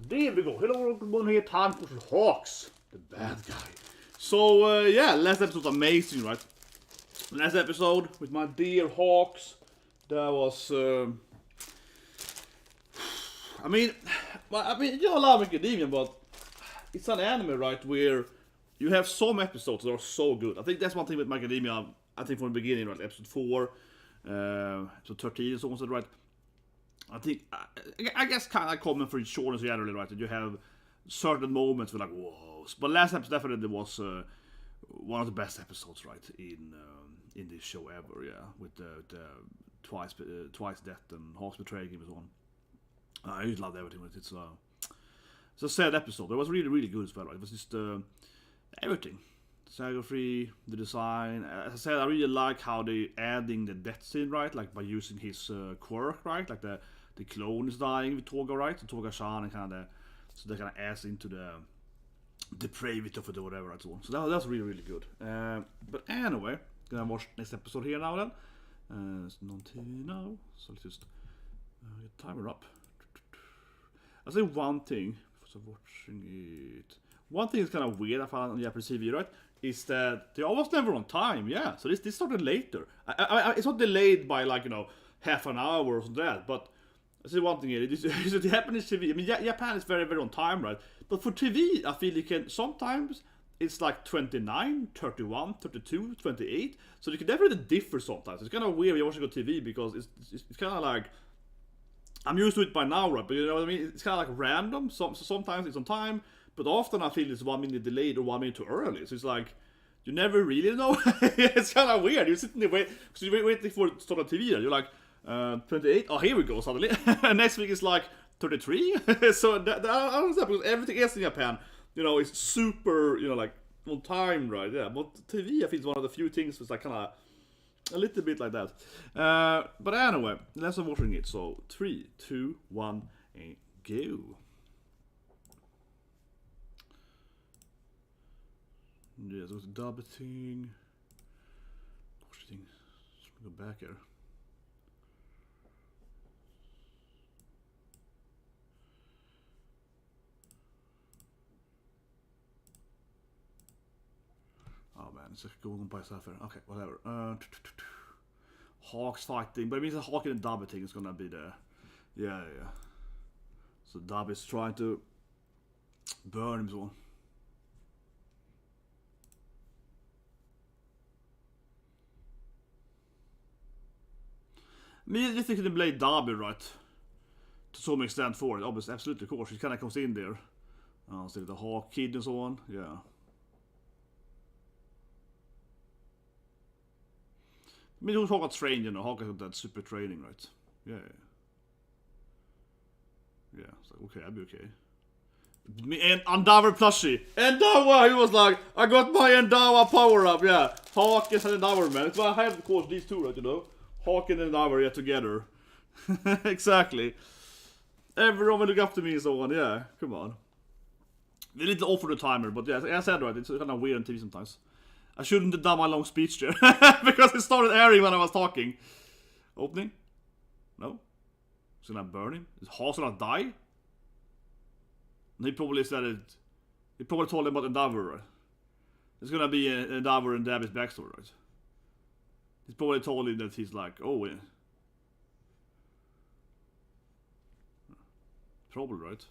there we go. Hello, everyone here. Time for some Hawks, the bad guy. So yeah, last episode was amazing, right? Last episode with my dear Hawks. That was. I mean, you love Academia, but it's an anime, right? Where you have some episodes that are so good. I think that's one thing with Academia. I think from the beginning, right? Episode 4, episode 13 is almost right. I think, I guess kind of common for shortness generally, right? That you have certain moments where like, whoa. But last episode definitely was one of the best episodes, right? In this show ever, yeah. With the twice death and Hawks betraying him and so on. I just loved everything with it. It's a sad episode. It was really, really good as well, right? It was just everything. Saga-free, the design. As I said, I really like how they adding the death scene, right? Like by using his quirk, right? Like the clone is dying with Toga, right? So Toga-chan and kind of, so they kind of adds into the depravity of it or whatever, right? So that's really, really good. But anyway, gonna watch next episode here now then. It's non-TV now, so let's just get timer up. I'll say one thing, so watching it. One thing is kind of weird I found on Japanese TV, right? Is that they almost never on time, yeah. So this started later. It's not delayed by like, you know, half an hour or something like that, but I say one thing here, is that Japanese TV, I mean, Japan is very, very on time, right? But for TV, I feel you can, sometimes it's like 29, 31, 32, 28, so you can definitely differ sometimes. It's kind of weird when you're watching on TV because it's kind of like, I'm used to it by now, right? But you know what I mean? It's kind of like random, so sometimes it's on time, but often I feel it's 1 minute delayed or 1 minute too early. So it's like, you never really know. It's kind of weird. You're sitting there because you're waiting for it to start on TV. You're like, 28, oh, here we go, suddenly. Next week is like 33. So I don't understand, because everything else in Japan, you know, is super, you know, like, on time, right? Yeah, but TV, I think, is one of the few things that's like kind of a little bit like that. But anyway, let's start watching it. So, 3, 2, 1, and go. Yeah, so it's a double thing. Gosh, thing. Go back here. Oh man, it's just going by stuff here. Okay, whatever. Hawks fighting, but it means the Hawk and the Dub thing is gonna be there. Yeah. So Dub is trying to burn him so. I mean, this thing can blade Derby, right? To some extent for it, obviously, absolutely, of course. It kind of comes in there. So the Hawk Kid and so on, yeah. I mean, Hawk got trained, you know. Hawk got that super training, right? Yeah. It's like, okay, I'll be okay. And Endeavor plushie. Endeavor, he was like, I got my Endeavor power up, yeah. Hawk is an Endeavor, man. It's why I have, of course, these two, right, you know. Hawk and Endeavor, yeah, together. Exactly. Everyone will look up to me and so on, yeah. Come on. A little off for the timer, but yeah, as I said, right, it's kind of weird on TV sometimes. I shouldn't have done my long speech there, because it started airing when I was talking. Opening? No? Is it gonna burn him? Is Haas gonna die? And he probably said it. He probably told him about Endeavor, right? It's gonna be Endeavor and Dabby's backstory, right? He's probably told him that he's like, oh, yeah. Probably, right?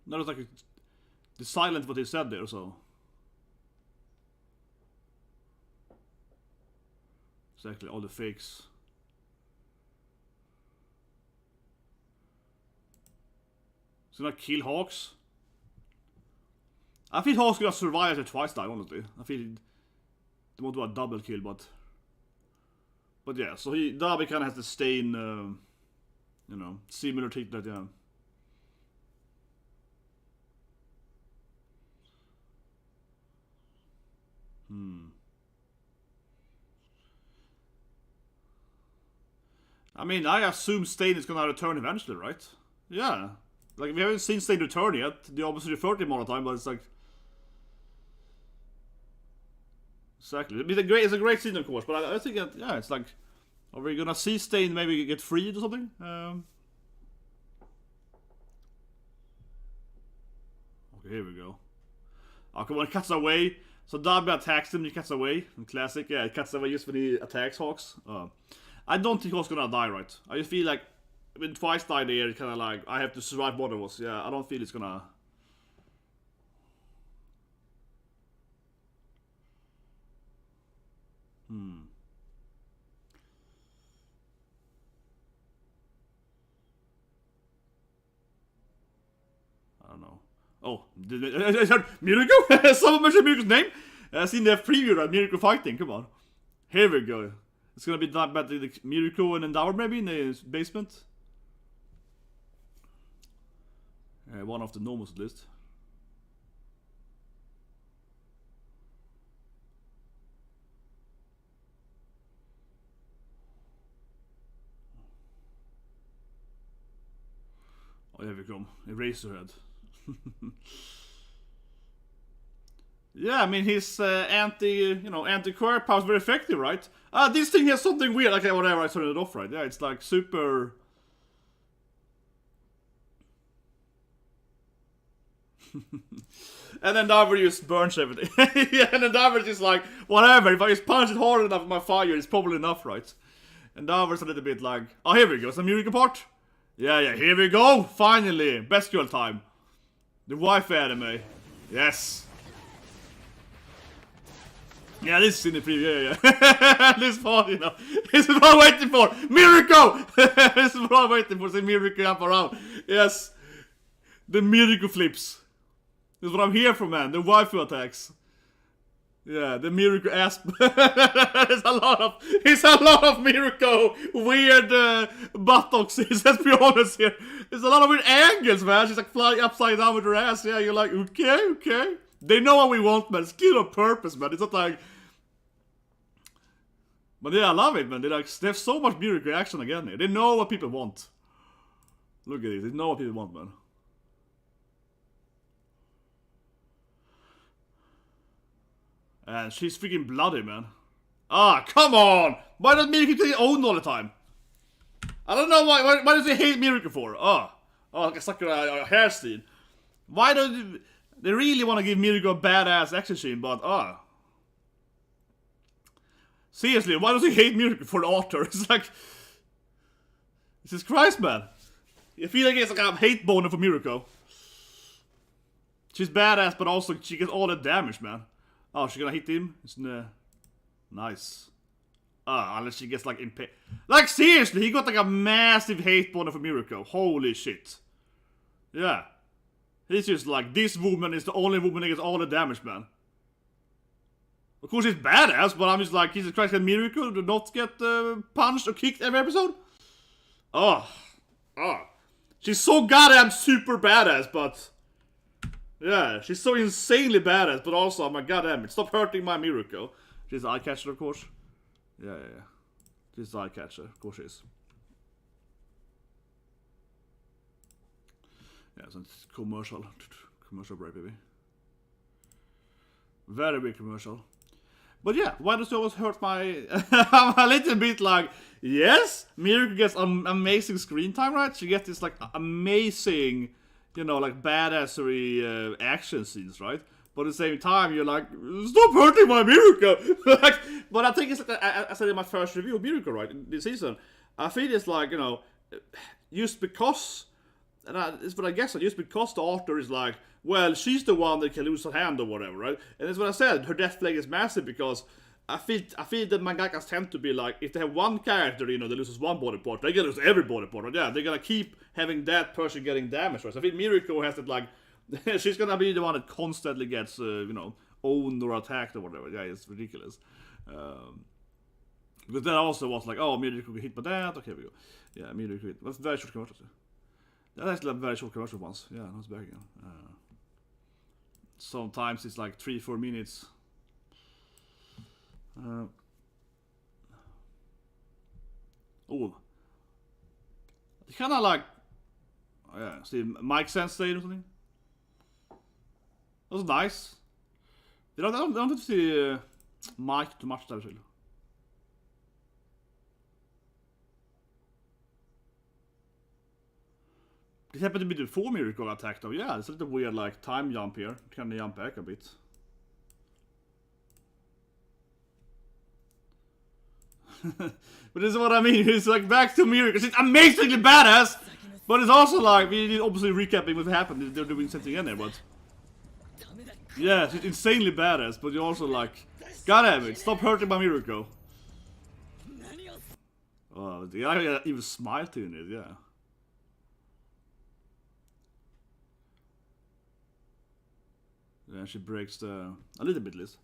That was like the silent what he said there, so. Exactly, all the fakes. So gonna kill Hawks. I feel Hawks gonna survive it twice now, honestly. I feel they won't do a double kill, but yeah, so Darby kinda has to stay in you know, similar to that, yeah. I mean, I assume Stain is gonna return eventually, right? Yeah. Like, we haven't seen Stain return yet. They obviously referred to him all the time, but it's like... Exactly. It's a great scene, of course, but I think that, yeah, it's like... Are we gonna see Stain maybe get freed or something? Okay, here we go. Oh, come on, it cuts away. So Darby attacks him, he cuts away. Classic, yeah, it cuts away just when he attacks Hawks. I don't think Hawks gonna die, right? I just feel like when twice died there, it's kinda like I have to survive one of us. Yeah, I don't feel it's gonna. I don't know. Oh, Miruko? Someone mentioned Miruko's name? I've seen the preview, right? Miruko fighting, come on. Here we go. It's gonna be done by the Miruko and Endeavor maybe in the basement. One of the normals at least. Oh, here we come. Eraserhead. Yeah, I mean his anti-quirk power is very effective, right? This thing has something weird. Okay, whatever. I turned it off, right? Yeah, it's like super. And then Endeavor just burns everything. Yeah, and Endeavor just like whatever. If I just punch it hard enough with my fire, it's probably enough, right? Endeavor's a little bit like, oh, here we go. Some Miruko part. Yeah, here we go. Finally, bestial time. The WAIFU anime. Yes. Yeah, this is in the preview, yeah. This part, you know. This is what I'm waiting for! Miruko! This is what I'm waiting for, see Miruko jump around. Yes. The Miruko flips. This is what I'm here for, man. The WAIFU attacks. Yeah, the Miruko ass. It's a lot of Miruko weird buttocks. Let's be honest here. There's a lot of weird angles, man. She's like flying upside down with her ass. Yeah, you're like, okay. They know what we want, man. It's good on purpose, man. It's not like. But yeah, I love it, man. They have so much Miruko action again here. They know what people want. Look at this. They know what people want, man. And she's freaking bloody, man. Ah, come on! Why does Miruko get owned all the time? I don't know why does he hate Miruko for? Like a sucker hair scene. Why don't they really want to give Miruko a badass action scene, but seriously, why does he hate Miruko for the author? It's like, Jesus Christ, man. I feel like it's like a hate boner for Miruko. She's badass, but also she gets all the damage, man. Oh, she's gonna hit him? It's nice. Unless she gets like like seriously, he got like a massive hate boner for Miruko. Holy shit. Yeah. He's just like, this woman is the only woman that gets all the damage, man. Of course, she's badass, but I'm just like, Jesus Christ, can Miruko do not get punched or kicked every episode? She's so goddamn super badass, but. Yeah, she's so insanely badass, but also, oh my goddamn it, stop hurting my Miruko. She's an eye catcher, of course. Yeah. She's an eye catcher, of course she is. Yeah, so it's commercial break, baby. Very big commercial. But yeah, why does it always hurt my... I'm a little bit like, yes, Miruko gets amazing screen time, right? She gets this like amazing, you know, like badassery action scenes, right? But at the same time, you're like, stop hurting my Miruko! Like, but I think it's like, I said in my first review of Miruko, right, in this season, I feel it's like, you know, just because... it's what I guess, just because the author is like, well, she's the one that can lose her hand or whatever, right? And that's what I said, her death flag is massive because I feel that mangakas tend to be like, if they have one character, you know, that loses one body part, they're gonna lose every body part, right? Yeah, they're gonna keep having that person getting damaged, right? So I think Miruko has that, like, she's gonna be the one that constantly gets, you know, owned or attacked or whatever. Yeah, it's ridiculous. Because that also was like, oh, Miruko get hit by that, okay, we go. Yeah, Miruko hit. That's very short commercial. That's actually a very short commercial ones. Yeah, now it's back again. Sometimes it's like 3-4 minutes. It's kind of like, yeah, see, Mike Sensei or something. That was nice. I don't have to see Mike too much there, actually. It happened to be before Miruko attacked though. Yeah, it's a little weird like time jump here. Can jump back a bit. But this is what I mean. It's like back to Miruko. It's amazingly badass, but it's also like we obviously recapping what happened. They're doing something in there, but yeah, it's insanely badass. But you're also like, God damn it, stop hurting my Miruko. Oh, I even smiled to it, yeah. Yeah, she breaks the a little bit, Liz.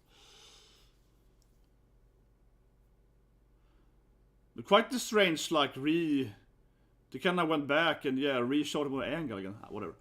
But quite the strange, like they kind of went back and yeah, showed him an angle again. Whatever.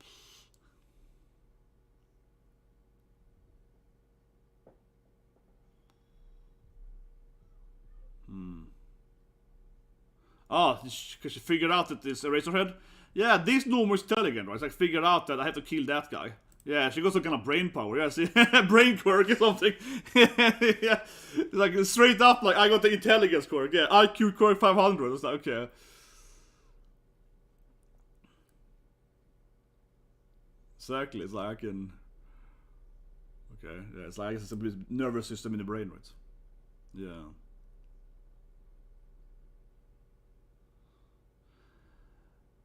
Oh, because she figured out that this Eraserhead. Yeah, this Nomu is intelligent, right? It's like figured out that I have to kill that guy. Yeah, she got some kind of brain power. Yeah, see, brain quirk or something. Yeah, it's like straight up, like I got the intelligence quirk. Yeah, IQ quirk 500. It's like okay. Exactly, it's like I can. Okay, yeah, it's like it's a nervous system in the brain, right? Yeah.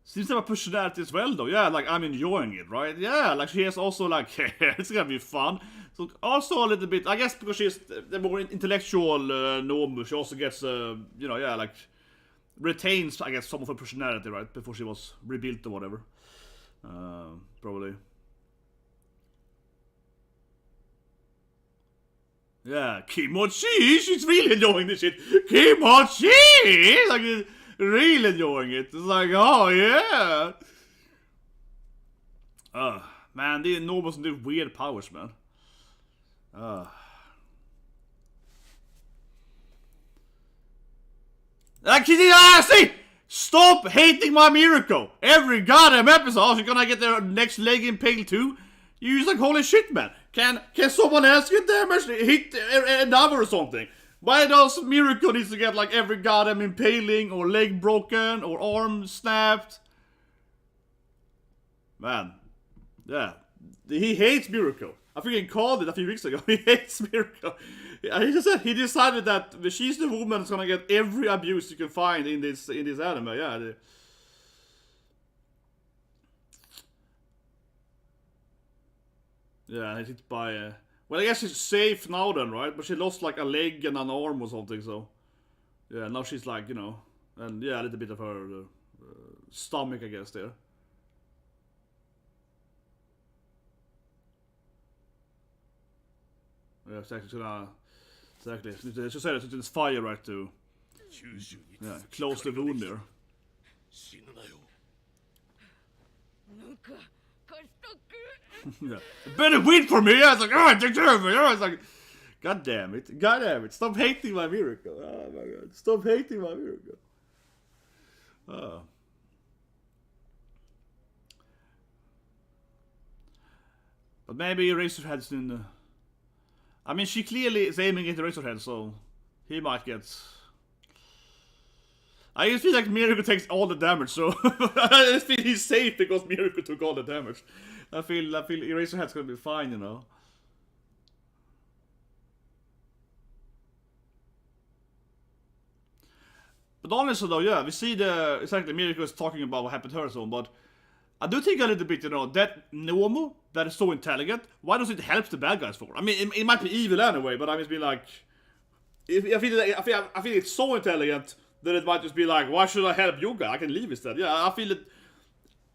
Seems to have a personality as well, though. Yeah, like I'm enjoying it, right? Yeah, like she has also like it's gonna be fun. So also a little bit, I guess, because she's the more intellectual Nomu, she also gets, you know, yeah, like retains, I guess, some of her personality, right, before she was rebuilt or whatever. Probably. Yeah, Kimochi, she's really enjoying this shit. Kimochi, like. Really enjoying it. It's like, oh yeah. Man, they know some weird powers, man. See! Stop hating my Miruko! Every goddamn episode, she's gonna get their next leg impaled too. You're just like, holy shit, man. Can someone else get damaged? Hit another or something? Why does Miruko needs to get like every goddamn impaling or leg broken or arm snapped? Man. Yeah. He hates Miruko. I think he called it a few weeks ago. He hates Miruko. He just said he decided that she's the woman that's gonna get every abuse you can find in this anime. Yeah. Yeah, hit by well, I guess she's safe now then, right? But she lost like a leg and an arm or something, so... Yeah, now she's like, you know... And yeah, a little bit of her stomach, I guess, there. Yeah, it's actually gonna... Exactly. She said it's fire, right, to... Yeah, close the wound there. Yeah. Better wait for me! I was like, oh, take care of me! I was like, God damn it, stop hating my Miruko. Oh my god, stop hating my Miruko. Oh. But maybe Eraserhead's in the... I mean, she clearly is aiming at Eraserhead, so he might get... I just feel like Miruko takes all the damage, so I just feel he's safe because Miruko took all the damage. I feel Eraserhead's gonna be fine, you know. But honestly though, yeah, we see exactly Miruko is talking about what happened to her, so, but I do think a little bit, you know, that Nomu, that is so intelligent, why does it help the bad guys for? I mean, it might be evil anyway, but I just be like, I feel it's so intelligent that it might just be like, why should I help you guys? I can leave instead. Yeah, I feel that.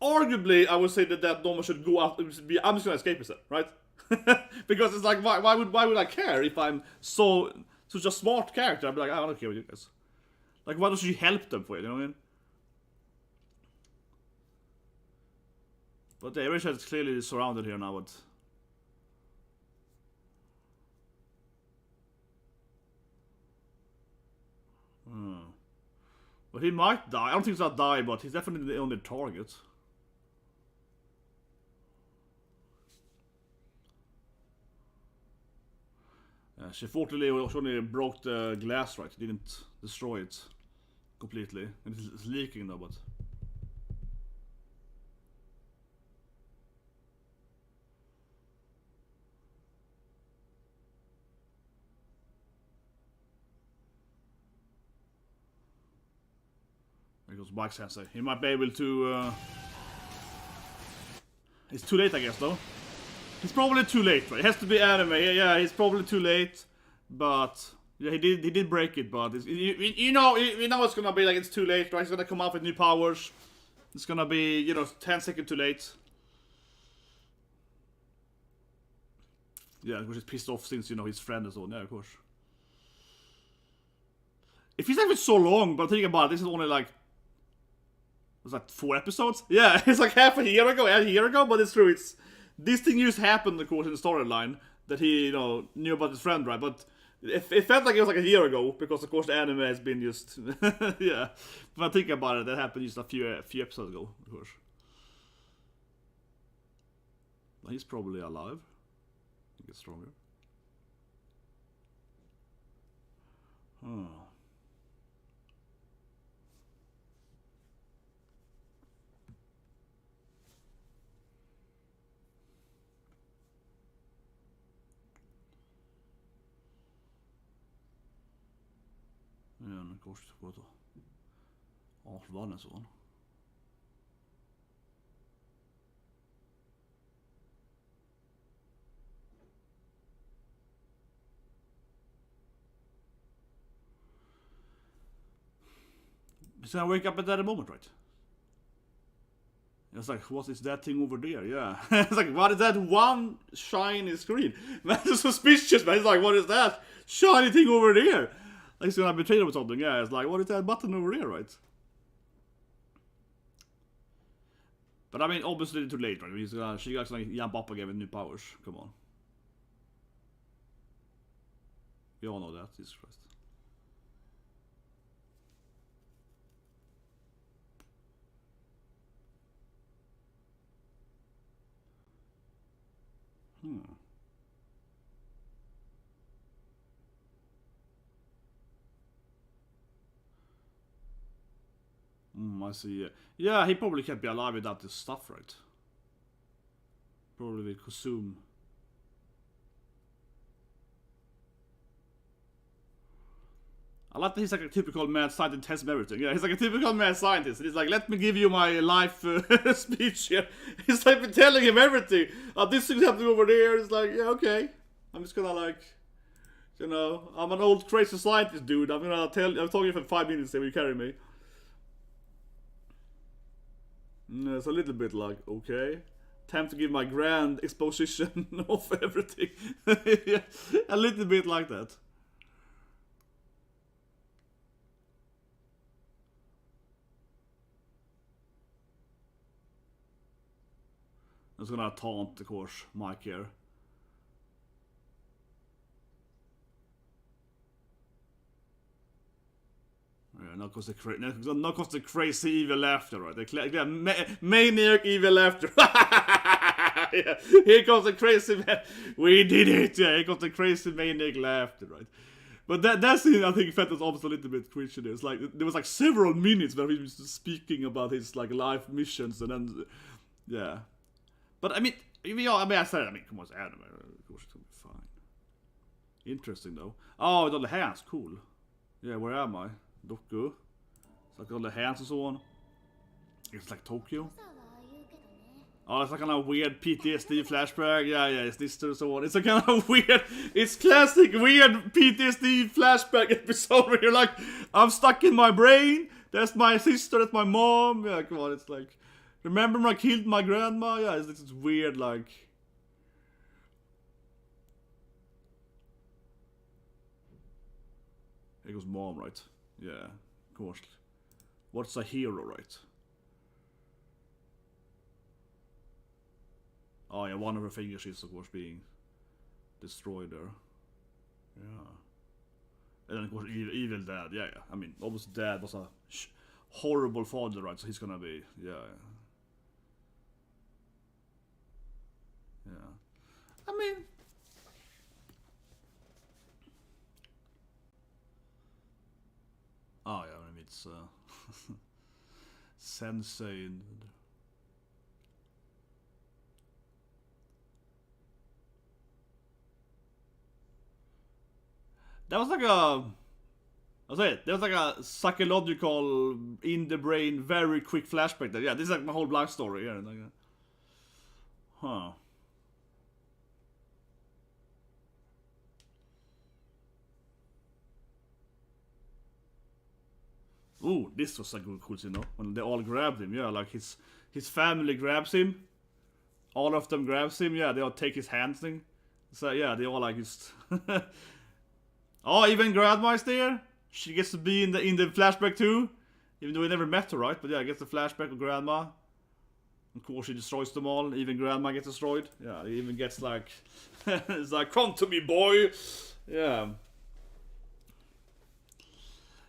Arguably, I would say that Nomu should go out. I'm just gonna escape instead, right? Because it's like, why would I care if I'm such a smart character? I'd be like, I don't care with you guys. Like, why don't you help them for it? You know what I mean? But the Eraserhead is clearly surrounded here now. But he might die. I don't think he's gonna die, but he's definitely the only target. She fortunately only broke the glass, right? He didn't destroy it completely. It's leaking now, but... goes Mike Sensei. He might be able to... It's too late, I guess, though. He's probably too late, right? It has to be anime. Yeah, he's probably too late. But... Yeah, he did break it, but... You know it's gonna be like it's too late, right? He's gonna come up with new powers. It's gonna be, you know, 10 seconds too late. Yeah, of course he's pissed off since, you know, his friend and so on. Yeah, of course. It feels like it's so long, but thinking about it, this is only like... Was that 4 episodes? Yeah, it's like half a year ago, but it's true. It's... This thing used to happen, of course, in the storyline. That he, you know, knew about his friend, right? But... It felt like it was like a year ago, because of course the anime has been just... yeah. But I think about it, that happened just a few episodes ago, of course. But he's probably alive. He gets stronger. Oh. Ja, nu kanske det går då. Var det sån? So I wake up at that moment, right? It's like, what is that thing over there? Yeah. It's like, what is that one shiny screen? Man, it's suspicious, man. It's like, what is that shiny thing over there? Like he's gonna betray him or something. Yeah, it's like, what is that button over there, right? But I mean, obviously too late, right? She's gonna jump up again with new powers. Come on. We all know that, Jesus Christ. I see. Yeah, he probably can't be alive without this stuff, right? Probably will consume. I like that he's like a typical mad scientist, tests everything. Yeah, he's like a typical mad scientist. And he's like, let me give you my life speech here. He's like telling him everything. This thing's happening over there. It's like, yeah, okay. I'm just gonna like, you know, I'm an old crazy scientist dude. I'm talking for 5 minutes, will you carry me? It's a little bit like, okay. Time to give my grand exposition of everything. Yeah, a little bit like that. I was gonna taunt, of course, Mike here. Yeah, not cause the crazy evil laughter, right? Maniac evil laughter. Yeah, here comes the crazy man. We did it. Yeah, here comes the crazy maniac laughter, right? But that scene, I think, felt almost a little bit cringy. It's like there was like several minutes where he was speaking about his like life missions, and then yeah. But I mean, I said, come on, it's anime. Of course, it's gonna be fine. Interesting though. Oh, it's all the hands, cool. Yeah, where am I? Doku. It's like all the hands and so on. It's like Tokyo. Oh, it's like kind of weird PTSD flashback. Yeah, it's this and so on. It's a kind of weird. It's classic weird PTSD flashback episode where you're like, I'm stuck in my brain. That's my sister. That's my mom. Yeah, come on. It's like, remember when I killed my grandma? Yeah, it's weird like. It goes mom, right? Yeah, of course. What's a hero, right? Oh yeah, one of her fingers is of course being destroyed there. Yeah. And then of course evil dad, yeah. I mean, obviously dad was a horrible father, right? So he's gonna be, yeah. I mean... Oh yeah, I mean it's Sensei and... That was like a I'll say it. There's like a psychological, in the brain, very quick flashback. That, yeah, this is like my whole life story. Yeah, like, huh. Ooh, this was a good cool scene, though. When they all grabbed him, yeah, like his family grabs him. All of them grabs him, yeah, they all take his hand thing. So yeah, they all like just oh, even Grandma is there. She gets to be in the flashback too. Even though we never met her, right? But yeah, I guess the flashback of Grandma. Of course she destroys them all, even Grandma gets destroyed. Yeah, he even gets like it's like, come to me, boy. Yeah.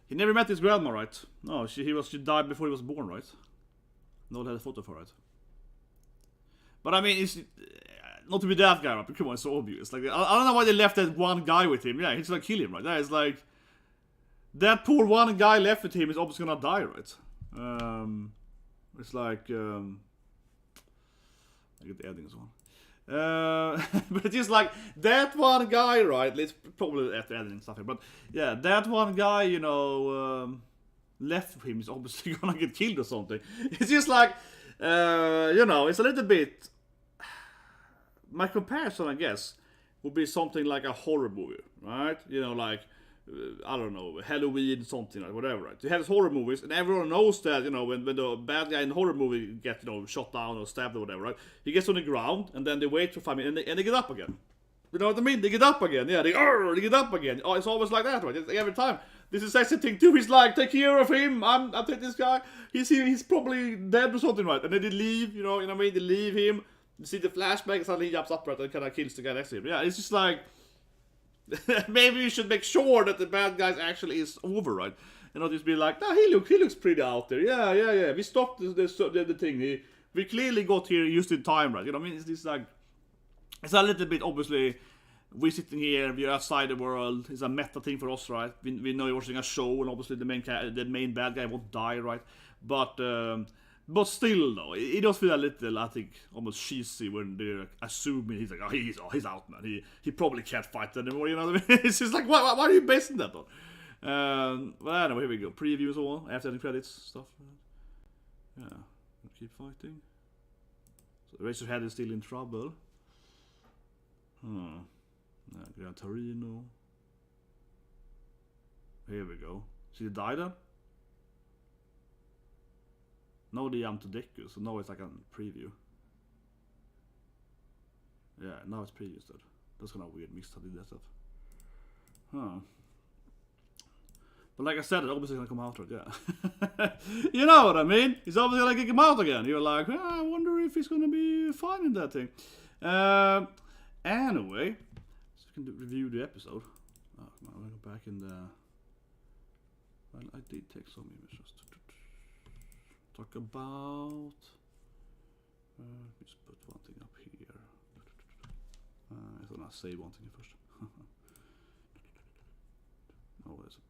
He never met his grandma, right? No, she died before he was born, right? No one had a photo for it. But I mean, it's not to be that guy, but come on, it's so obvious. Like, I don't know why they left that one guy with him. Yeah, he's like kill him, right? That is like that poor one guy left with him is obviously gonna die, right? It's like I get the ending as well. But it's just like that one guy, right? Let's probably after editing stuff here, but yeah, that one guy, you know, left with him is obviously gonna get killed or something. It's just like, you know, it's a little bit. My comparison, I guess, would be something like a horror movie, right? You know, like I don't know, Halloween, something like whatever, right? You have these horror movies, and everyone knows that, you know, when the bad guy in the horror movie gets, you know, shot down or stabbed or whatever, right? He gets on the ground, and then they wait for 5 minutes, and they get up again. You know what I mean? They get up again, yeah, they get up again. Oh, it's always like that, right? It's every time. This is actually thing too. He's like, take care of him. I'm taking this guy. He's probably dead or something, right? And then they leave, you know what I mean? They leave him. You see the flashback, and suddenly he jumps up, right, and kind of kills the guy next to him. Yeah, it's just like. Maybe you should make sure that the bad guy actually is over, right? And not just be like, nah, he looks pretty out there. Yeah. We stopped the thing. We clearly got here used in time, right? You know what I mean? It's just like, it's a little bit, obviously, we're sitting here, we're outside the world. It's a meta thing for us, right? We know you're watching a show, and obviously the main bad guy won't die, right? But still, though, it does feel a little, I think, almost cheesy when they're assuming he's like, oh, he's out, man. He probably can't fight anymore, you know what I mean? It's just like, why are you basing that on? Well, anyway, here we go. Preview as well, after the credits, stuff. Yeah, keep fighting. So Razorhead is still in trouble. Gran Torino. Here we go. See the die then? No, they jump to Deku, so now it's like a preview. Yeah, now it's preview instead. That's kind of weird mix how they did that stuff. Huh. But like I said, it's obviously gonna come out, right? Yeah. You know what I mean? He's obviously gonna kick him out again. You're like, I wonder if he's gonna be fine in that thing. Anyway, so we can review the episode. Oh, come on, I'll go back in the. Well, I did take some images. Talk about. Just put one thing up here. I thought I'd say one thing first. Oh, there's a.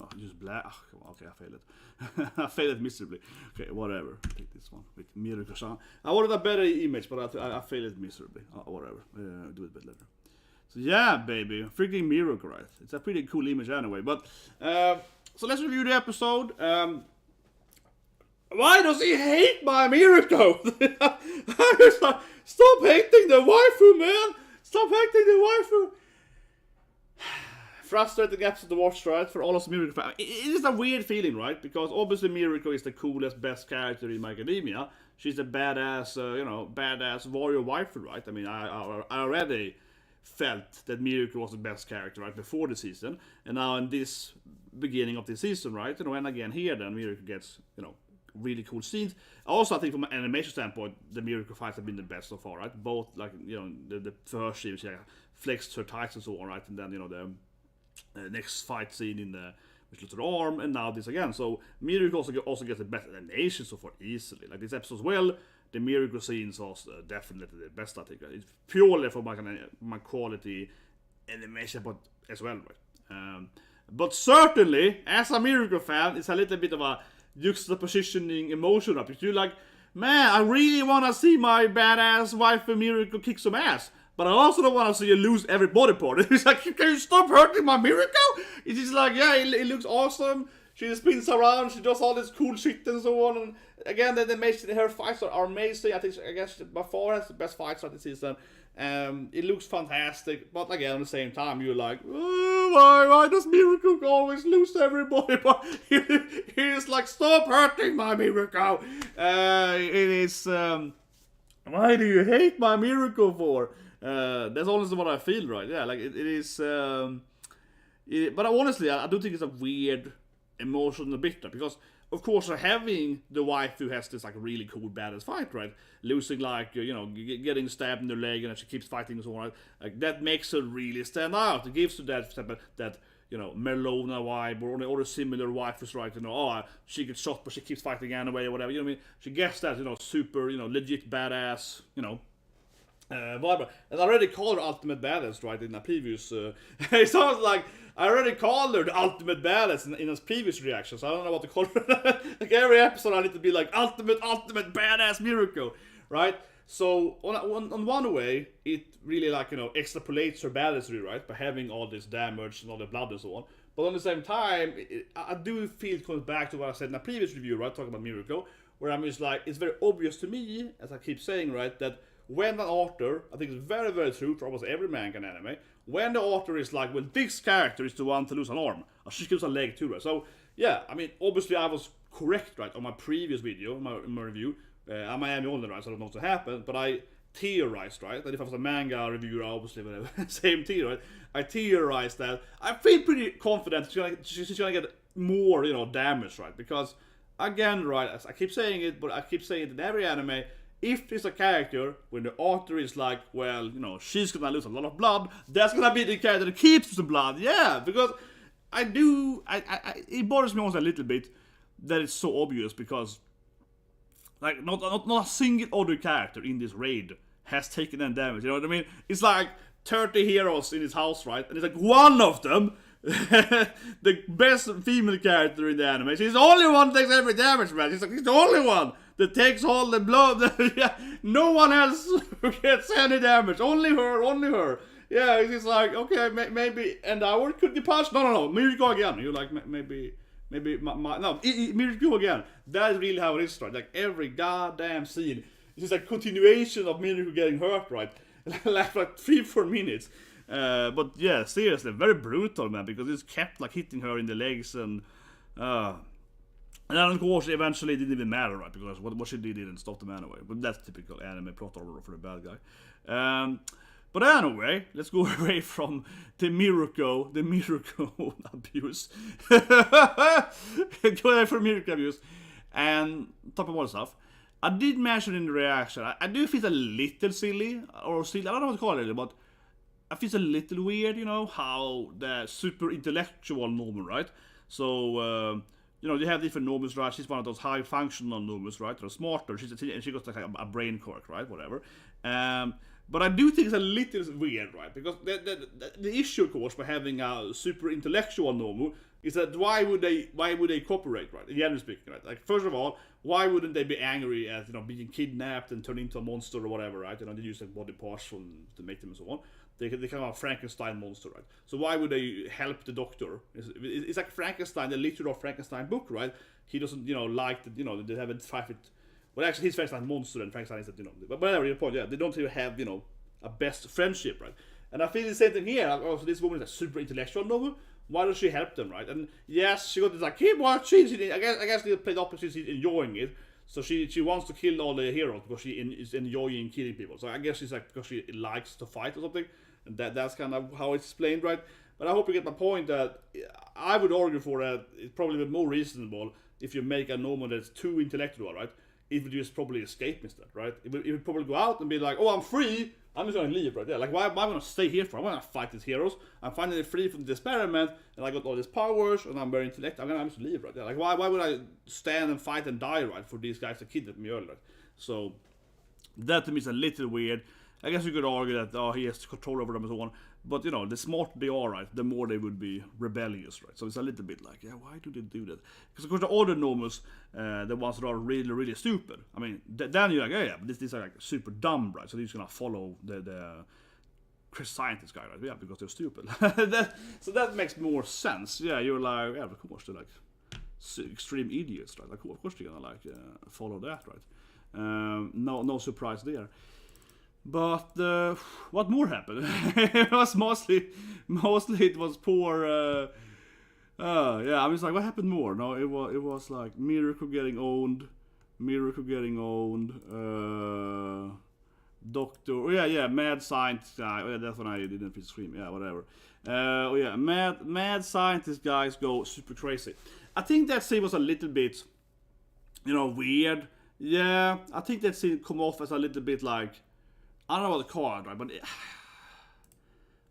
Oh, just black. Oh, come on, okay, I failed it. I failed it miserably. Okay, whatever. Take this one with Miruko-san. I wanted a better image, but I failed it miserably. Oh, whatever. Do it a bit later. So yeah, baby, freaking Miruko, right? It's a pretty cool image anyway. But so let's review the episode. Why does he hate my Miruko? Stop hating the waifu, man! Stop hating the waifu! Frustrating episode to watch, right? For all of us Miruko fans. It is a weird feeling, right? Because obviously Miruko is the coolest, best character in My Academia. She's a badass, badass warrior waifu, right? I mean, I already felt that Miruko was the best character right before the season, and now in this beginning of the season, right? You know, and again here, then Miruko gets, you know, really cool scenes. Also, I think from an animation standpoint, the Miruko fights have been the best so far, right? Both, like, you know, the first scene, she flexed her tights and so on, right? And then, you know, the next fight scene in the which looks at her arm, and now this again. So Miruko also gets the best animation so far easily. Like this episode as well, the Miruko scenes are definitely the best, I think. It's purely for my quality animation, but as well, right? But certainly, as a Miruko fan, it's a little bit of a juxtapositioning emotion up. If you like, man, I really want to see my badass wife Miruko kick some ass. But I also don't want to see you lose every body part. He's like, can you stop hurting my Miruko? It's just like, yeah, it looks awesome. She spins around, she does all this cool shit and so on. And again, her fights are amazing. I guess by far that's the best fights of the season. It looks fantastic, but again, at the same time, you're like, oh, why does Miruko always lose everybody? But he's like, stop hurting my Miruko. It is, why do you hate my Miruko for? That's honestly what I feel, right? Yeah, like it is, but honestly, I do think it's a weird emotional bit, because of course having the wife who has this like really cool badass fight, right, losing like getting stabbed in the leg and she keeps fighting and so on, right? Like that makes her really stand out. It gives her that Merlona vibe or a similar wife, right? She gets shot but she keeps fighting anyway or whatever. I mean, she gets that super legit badass vibe. And I already called her ultimate badass, right, in a previous it sounds like I already called her the ultimate badass in a previous reaction, so I don't know what to call her. Like every episode I need to be like ultimate badass Miruko, right? So on one way it really extrapolates her badassery, right, by having all this damage and all the blood and so on. But on the same time, I do feel it comes back to what I said in a previous review, right, talking about Miruko, where I'm just like, it's very obvious to me, as I keep saying, right, that when an author, I think it's very, very true for almost every manga and anime, when the author is like, well, this character is the one to lose an arm, or she kills a leg too, right? So, yeah, I mean, obviously I was correct, right, on my previous video, my review. I am only, right, so I don't know what happened, but I theorized, right, that if I was a manga reviewer, I obviously would have same theory, right? I theorized that I feel pretty confident she's gonna get more, damage, right? Because, again, right, as I keep saying it, but I keep saying it in every anime, if there's a character when the author is like, well, she's gonna lose a lot of blood, that's gonna be the character that keeps the blood, yeah, because it bothers me also a little bit that it's so obvious, because like not a single other character in this raid has taken any damage, you know what I mean? It's like 30 heroes in his house, right, and it's like one of them, the best female character in the anime, she's the only one that takes every damage, man. She's the only one that takes all the blood. No one else gets any damage. Only her. Yeah, it's like, okay, maybe Endower could be punched. No. Miruko again. You're like, maybe Miruko again. That's really how it is, right? Like every goddamn scene, it's just a continuation of Miruko getting hurt, right? like 3-4 minutes. But yeah, seriously, very brutal, man, because it's kept like hitting her in the legs and then of course eventually it didn't even matter, right, because what she didn't stop them anyway. But that's typical anime plot order for the bad guy. But anyway, let's go away from the Miruko abuse. Go away from Miruko abuse and talk about more stuff. I did mention in the reaction, I do feel a little silly, I don't know what to call it, but I feel a little weird, how the super intellectual Norman, right? So, you have different Normans, right? She's one of those high functional Normans, right? They're smarter, she got like a brain quirk, right? Whatever. But I do think it's a little weird, right? Because the issue, of course, by having a super intellectual Normu is that why would they cooperate, right? Generally speaking, right? Like, first of all, why wouldn't they be angry at being kidnapped and turned into a monster or whatever, right? They use like body parts to make them and so on. They kind of a Frankenstein monster, right? So why would they help the doctor? It's like Frankenstein, the literal Frankenstein book, right? He doesn't, like that, they haven't fight it. Well, actually, he's Frankenstein monster and Frankenstein is that, but whatever, your point, yeah, they don't even have, a best friendship, right? And I feel the same thing here. Also, this woman is a super intellectual novel. Why does she help them, right? And yes, she got this like, keep watching. I guess they played opposite. She's enjoying it. So she wants to kill all the heroes because she is enjoying killing people. So I guess she's like, because she likes to fight or something. And that's kind of how it's explained, right? But I hope you get my point that I would argue for that it's probably more reasonable if you make a normal that's too intellectual, right? It would just probably escape instead, right? It would probably go out and be like, oh, I'm free. I'm just going to leave, right? Yeah, like, why am I going to stay here for? I'm going to fight these heroes. I'm finally free from this experiment, and I got all these powers, and I'm very intellectual. I'm just leave, right? Yeah, like, why would I stand and fight and die, right, for these guys that kidnapped me earlier? So, that to me is a little weird. I guess you could argue that he has control over them and so on. But you know, the smarter they are, right, the more they would be rebellious, right? So it's a little bit like, yeah, why do they do that? Because of course the other normals, the ones that are really, really stupid. I mean, then you're like, yeah, but these are like super dumb, right? So they're just gonna follow the Chris scientist guy, right? Yeah, because they're stupid. So that makes more sense. Yeah, you're like, yeah, of course they're like extreme idiots, right? Like, of course they're gonna like follow that, right? No surprise there. But what more happened? It was mostly it was poor. Yeah, I was like, what happened more? No, it was like Miruko getting owned. Doctor, yeah, mad scientist guy. Yeah, that's when I didn't feel scream. Yeah, whatever. Yeah, mad scientist guys go super crazy. I think that scene was a little bit, weird. Yeah, I think that scene come off as a little bit like, I don't know what to call it, right? But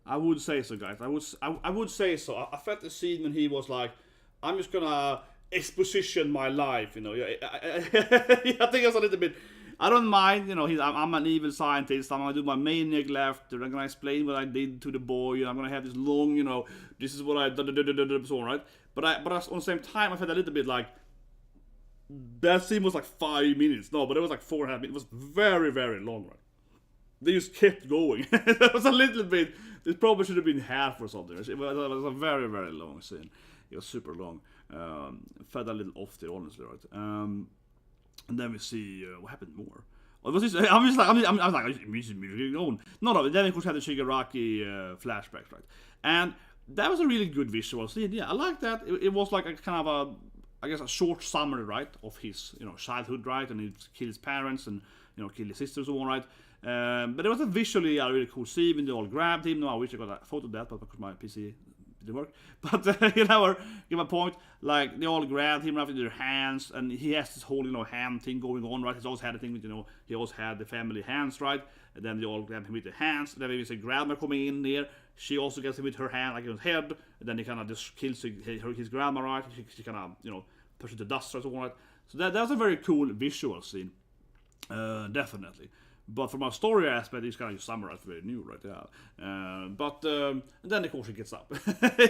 I would say so, guys. I would say so. I felt the scene when he was like, I'm just gonna exposition my life, Yeah, I think it's a little bit. I don't mind, I'm an evil scientist. I'm gonna do my maniac laughter. I'm gonna explain what I did to the boy. I'm gonna have this long, this is what I so on, right? But on the same time, I felt a little bit like that scene was like 5 minutes. No, but it was like 4.5 minutes. It was very, very long, right? They just kept going. That was a little bit. It probably should have been half or something. It was a very, very long scene. It was super long. Felt a little off there, honestly, right? And then we see what happened more. I'm like, no. Then of course we had the Shigaraki flashbacks, right? And that was a really good visual scene. Yeah, I like that. It was like a kind of a short summary, right, of his childhood, right, and he killed his parents and killed his sisters and all, right. But it was a visually a really cool scene when they all grabbed him. No, I wish I got a photo of that, but because my PC didn't work. But give my point. Like they all grabbed him right in their hands, and he has this whole hand thing going on, right? He's always had a thing with he always had the family hands, right? And then they all grab him with their hands. And then we see grandma coming in there. She also gets him with her hand, like in his head. And then he kind of just kills his grandma, right? She kind of pushes the dust or something, right? So that was a very cool visual scene, definitely. But from a story aspect, it's kind of summarized very new, right? Yeah. But then of course he gets up,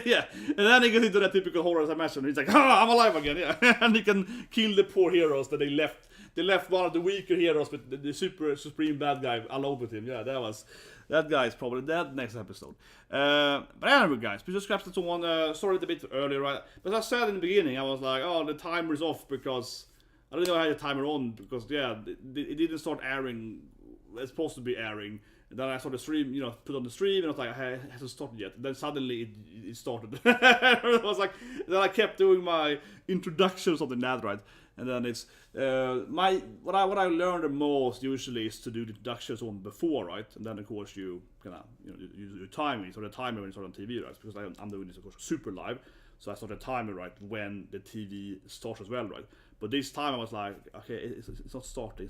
yeah, and then he gets into that typical horror as I mentioned. He's like, I'm alive again, yeah, and he can kill the poor heroes that they left. They left one of the weaker heroes, but the super supreme bad guy alone with him. Yeah, that guy is probably dead next episode. But anyway, guys, we just scratched it on. Sorry, a bit earlier, right? But as I said in the beginning, I was like, oh, the timer is off because I don't know how the timer on because yeah, it didn't start airing. It's supposed to be airing. And then I saw the stream, put on the stream, and I was like, it hasn't started yet. And then suddenly it started. It was like, then I kept doing my introduction or something like that, right? And then it's what I learned the most usually is to do the introductions on before, right? And then of course you kind of you timing, so the timer when it's on TV, right? Because I'm doing this of course super live, so I started the timer right when the TV starts as well, right? But this time I was like, okay, it's not starting.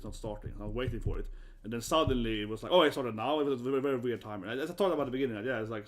I'm waiting for it. And then suddenly it was like, oh, it started now. It was a very, very weird timing. As I talked about at the beginning, yeah, it's like,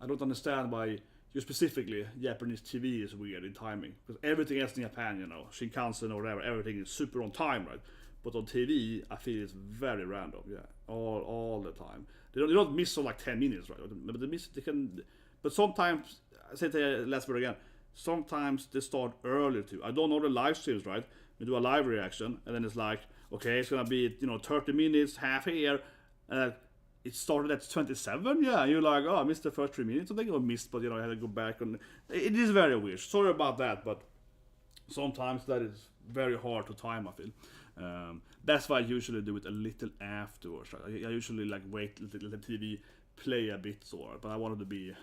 I don't understand why you specifically Japanese TV is weird in timing. Because everything else in Japan, Shinkansen or whatever, everything is super on time, right? But on TV, I feel it's very random, yeah, all the time. They don't miss on like 10 minutes, right? But they can. But sometimes, I say the last word again. Sometimes they start earlier too. I don't know the live streams, right? We do a live reaction, and then it's like, okay, it's gonna be 30 minutes, half here. It started at 27, yeah. You're like, oh, I missed the first 3 minutes. I think I missed, but I had to go back, and it is very weird. Sorry about that, but sometimes that is very hard to time. I feel. That's why I usually do it a little afterwards. Right? I usually like wait, let the TV play a bit, but I wanted to be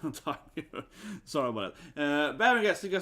on time here. Sorry about that. But I guess you guys